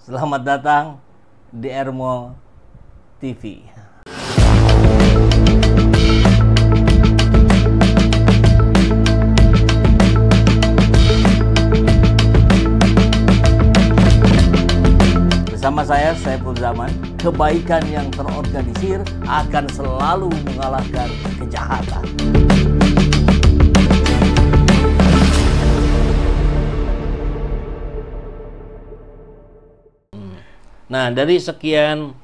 Selamat datang di Ermo TV. Bersama saya, Saiful Zaman, kebaikan yang terorganisir akan selalu mengalahkan kejahatan. Nah, dari sekian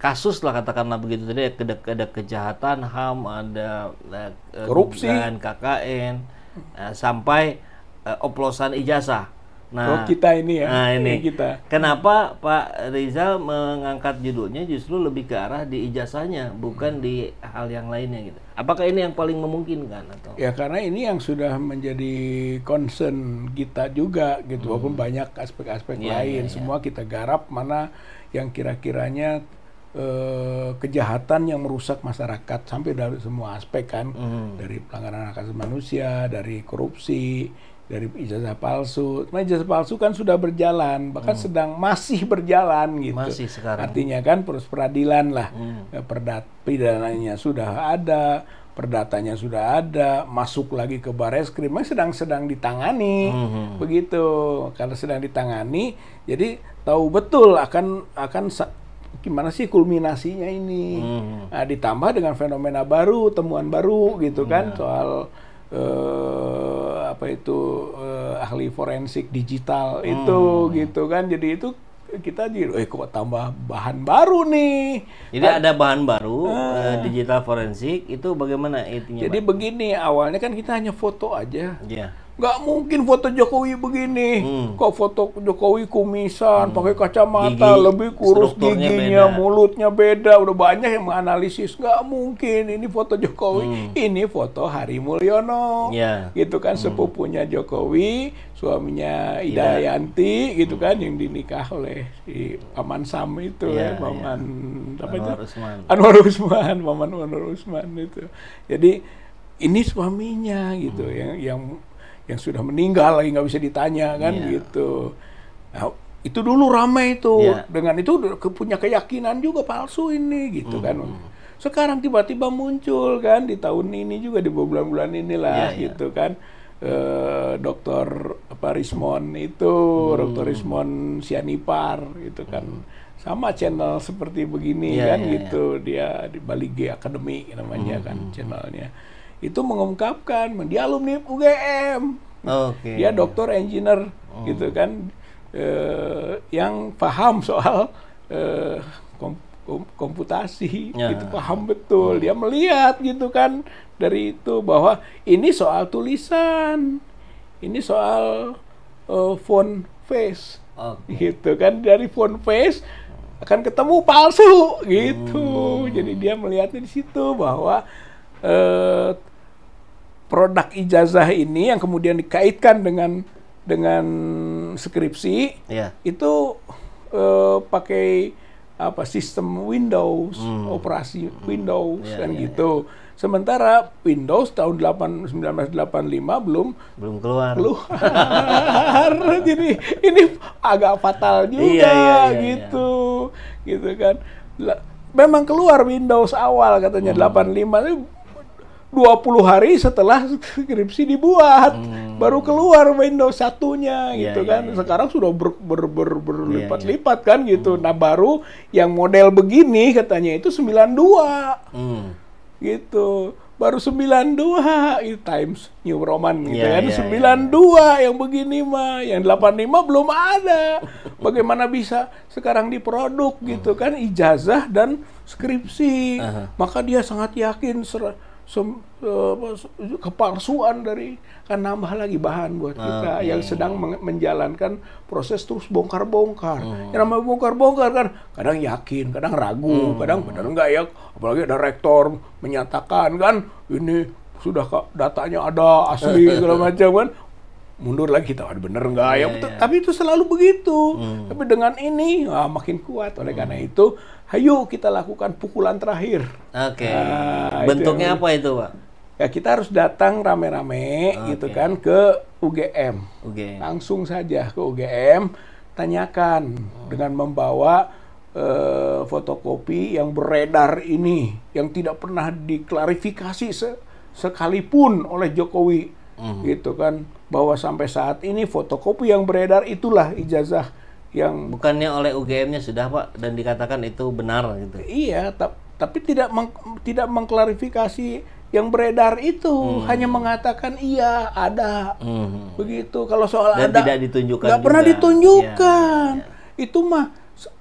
kasus lah katakanlah begitu tadi, ada kejahatan HAM, ada korupsi, KKN, sampai oplosan ijazah. Nah, kita ini ya. Nah, ini kita. Kenapa Pak Rizal mengangkat judulnya justru lebih ke arah di ijazahnya, bukan di hal yang lainnya gitu? Apakah ini yang paling memungkinkan atau? Ya karena ini yang sudah menjadi concern kita juga gitu, walaupun banyak aspek-aspek lain, semua kita garap mana yang kira-kiranya kejahatan yang merusak masyarakat sampai dari semua aspek kan, dari pelanggaran hak asasi manusia, dari korupsi, dari ijazah palsu. Nah, ijazah palsu kan sudah berjalan, bahkan masih berjalan gitu. Masih sekarang. Artinya kan proses peradilan lah, pidananya sudah ada, perdatanya sudah ada, masuk lagi ke Bareskrim, sedang ditangani, begitu. Karena sedang ditangani, jadi tahu betul akan gimana sih kulminasinya ini. Nah, ditambah dengan fenomena baru, temuan baru gitu kan, soal ahli forensik digital itu gitu kan, jadi itu kita kok tambah bahan baru nih. Jadi ada bahan baru digital forensik itu bagaimana intinya? Jadi begini, awalnya kan kita hanya foto aja. Yeah. Nggak mungkin foto Jokowi begini. Kok foto Jokowi kumisan, pakai kacamata, lebih kurus giginya, beda, mulutnya beda. Udah banyak yang menganalisis. Nggak mungkin ini foto Jokowi. Ini foto Hari Mulyono. Gitu kan, sepupunya Jokowi, suaminya Ida Yanti, gitu kan, yang dinikah oleh si Paman Sam itu, Paman Anwar Usman, Paman Anwar Usman itu. Jadi ini suaminya gitu, yang sudah meninggal lagi nggak bisa ditanya kan gitu. Nah, itu dulu ramai itu, dengan itu punya keyakinan juga palsu ini gitu kan. Sekarang tiba-tiba muncul kan di tahun ini juga, di bulan-bulan inilah gitu kan. Dokter Rismon itu, Dokter Rismon Sianipar gitu kan. Sama channel seperti begini gitu. Dia di Bali G Academy namanya kan channelnya. Itu mengungkapkan, dia alumni UGM, dia doktor engineer gitu kan, yang paham soal komputasi, gitu, paham betul. Dia melihat gitu kan dari itu bahwa ini soal tulisan, ini soal font face, gitu kan, dari font face akan ketemu palsu gitu. Jadi dia melihatnya di situ bahwa produk ijazah ini yang kemudian dikaitkan dengan skripsi itu pakai sistem Windows, operasi Windows kan gitu. Sementara Windows tahun 1985 belum keluar. Jadi ini agak fatal juga gitu kan. Memang keluar Windows awal katanya 85 itu 20 hari setelah skripsi dibuat, baru keluar Windows satunya gitu kan. Sekarang sudah berlipat-lipat kan gitu. Nah, baru yang model begini katanya itu 92 gitu. Baru 92 itu Times New Roman gitu kan. 92 yang begini mah, yang 85 belum ada. Bagaimana bisa sekarang diproduk gitu kan, ijazah dan skripsi. Maka dia sangat yakin kepalsuan dari, kan nambah lagi bahan buat kita yang sedang menjalankan proses terus bongkar-bongkar. Yang namanya bongkar-bongkar kan kadang yakin, kadang ragu, kadang benar enggak ya. Apalagi ada rektor menyatakan kan ini sudah datanya ada asli segala macam kan. Mundur lagi kita, bener enggak ya. Tapi itu selalu begitu. Tapi dengan ini makin kuat. Oleh karena itu, ayo kita lakukan pukulan terakhir. Bentuknya apa itu, Pak? Ya kita harus datang rame-rame gitu kan ke UGM. Langsung saja ke UGM, tanyakan dengan membawa fotokopi yang beredar ini, yang tidak pernah diklarifikasi sekalipun oleh Jokowi, gitu kan, bahwa sampai saat ini fotokopi yang beredar itulah ijazah yang bukannya oleh UGM-nya sudah Pak dan dikatakan itu benar gitu. Iya, tapi tidak mengklarifikasi yang beredar itu, hanya mengatakan iya ada, begitu. Kalau soal dan ada tidak ditunjukkan, nggak pernah ditunjukkan. Itu mah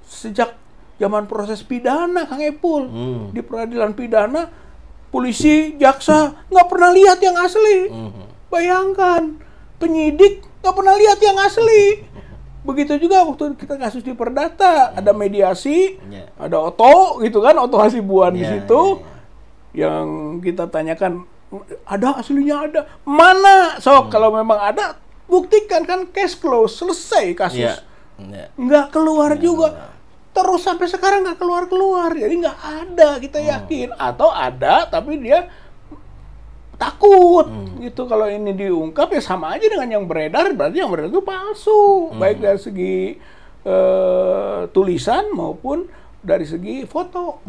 sejak zaman proses pidana, Kang Epul, di peradilan pidana, polisi, jaksa nggak pernah lihat yang asli. Bayangkan, penyidik nggak pernah lihat yang asli. Begitu juga waktu kita kasus di Perdata, ada mediasi, ada Oto, gitu kan, Oto Hasibuan di situ, yang kita tanyakan, ada aslinya ada, mana? So kalau memang ada, buktikan, kan, case close, selesai kasus. Nggak keluar juga, terus sampai sekarang nggak keluar, jadi nggak ada, kita yakin, atau ada tapi dia takut, gitu. Kalau ini diungkap ya sama aja dengan yang beredar, berarti yang beredar itu palsu, baik dari segi tulisan maupun dari segi foto.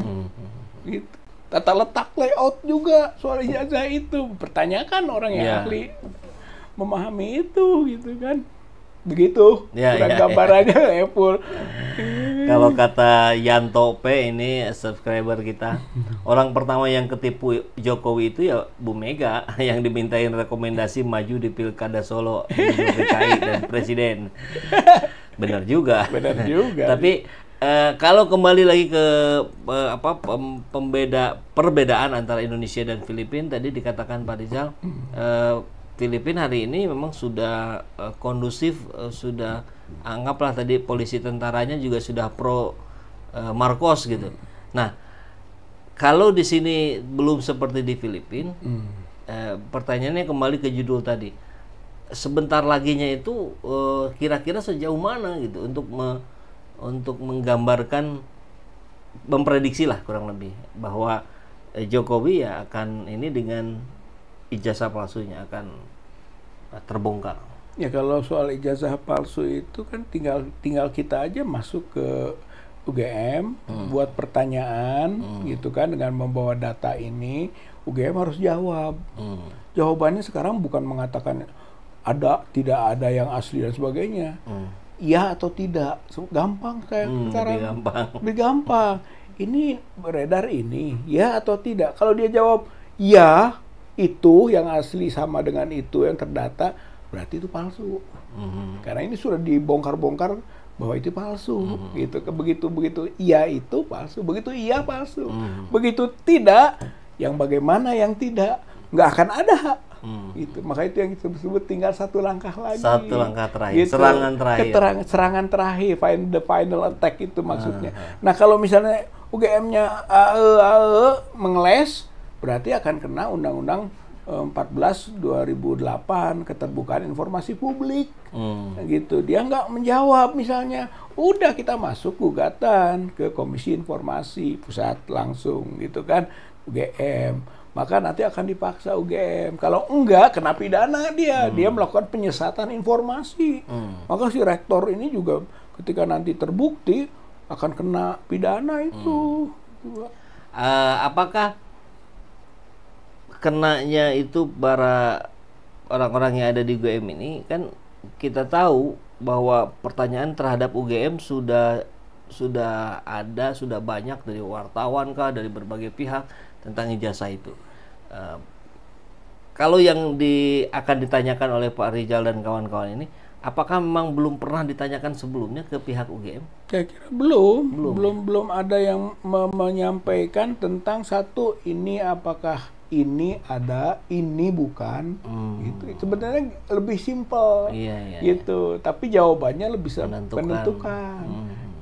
Gitu. Tata letak layout juga soal ijazah itu, pertanyakan orang yang ahli memahami itu, gitu kan. Begitu gambarannya, Epul. Kalau kata Yanto P, ini subscriber kita, orang pertama yang ketipu Jokowi itu ya Bu Mega, yang dimintain rekomendasi maju di Pilkada Solo, DKI dan Presiden. Benar juga. Tapi kalau kembali lagi ke perbedaan antara Indonesia dan Filipina, tadi dikatakan Pak Rizal, Filipina hari ini memang sudah kondusif, sudah anggaplah tadi polisi tentaranya juga sudah pro Marcos gitu. Nah, kalau di sini belum seperti di Filipina, pertanyaannya kembali ke judul tadi. Sebentar laginya itu kira-kira sejauh mana gitu untuk menggambarkan, memprediksi lah kurang lebih bahwa Jokowi ya akan ini dengan ijazah palsunya akan terbongkar. Ya kalau soal ijazah palsu itu kan tinggal kita aja masuk ke UGM, buat pertanyaan, gitu kan, dengan membawa data ini, UGM harus jawab. Jawabannya sekarang bukan mengatakan ada, tidak ada yang asli dan sebagainya. Iya atau tidak, gampang kayak sekarang. Lebih gampang. Ini beredar ini, ya atau tidak. Kalau dia jawab ya, itu yang asli sama dengan itu yang terdata, berarti itu palsu. Karena ini sudah dibongkar-bongkar bahwa itu palsu, gitu. Begitu iya itu palsu, begitu iya palsu. Begitu tidak, yang bagaimana yang tidak, nggak akan ada. Gitu. Maka itu yang disebut tinggal satu langkah lagi. Satu langkah terakhir, gitu. serangan terakhir. The final attack itu maksudnya. Nah kalau misalnya UGM-nya AE mengeles, berarti akan kena Undang-Undang 14/2008 keterbukaan informasi publik. Gitu. Dia nggak menjawab misalnya, udah kita masuk gugatan ke Komisi Informasi Pusat langsung, gitu kan, UGM. Maka nanti akan dipaksa UGM. Kalau enggak, kena pidana dia melakukan penyesatan informasi. Maka si rektor ini juga ketika nanti terbukti akan kena pidana itu. Apakah kenanya itu para orang-orang yang ada di UGM ini, kan kita tahu bahwa pertanyaan terhadap UGM sudah banyak dari wartawan kah, dari berbagai pihak tentang ijazah itu. Kalau yang akan ditanyakan oleh Pak Rizal dan kawan-kawan ini, apakah memang belum pernah ditanyakan sebelumnya ke pihak UGM? Saya kira belum ada yang menyampaikan tentang satu ini, apakah ini ada, ini bukan, gitu. Sebenarnya lebih simpel, gitu. Tapi jawabannya lebih menentukan.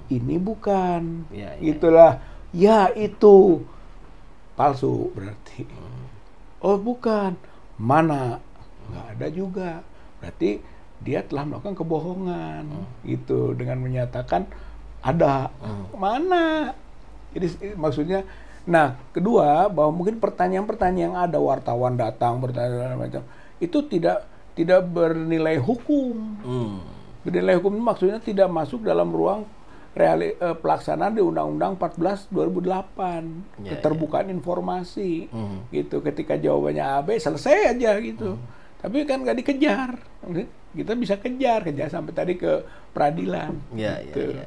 Ini bukan, gitulah. Ya itu palsu berarti. Oh bukan, mana? Nggak ada juga. Berarti dia telah melakukan kebohongan, gitu, dengan menyatakan ada. Mana? Jadi maksudnya. Nah, kedua, bahwa mungkin pertanyaan-pertanyaan yang ada, wartawan datang bertanya macam itu tidak bernilai hukum, Nilai hukum itu maksudnya tidak masuk dalam ruang pelaksanaan di Undang-Undang 14 2008, keterbukaan informasi. Gitu. Ketika jawabannya A, B, selesai aja gitu. Tapi kan nggak dikejar. Kita bisa kejar sampai tadi ke peradilan. Ya, gitu. ya.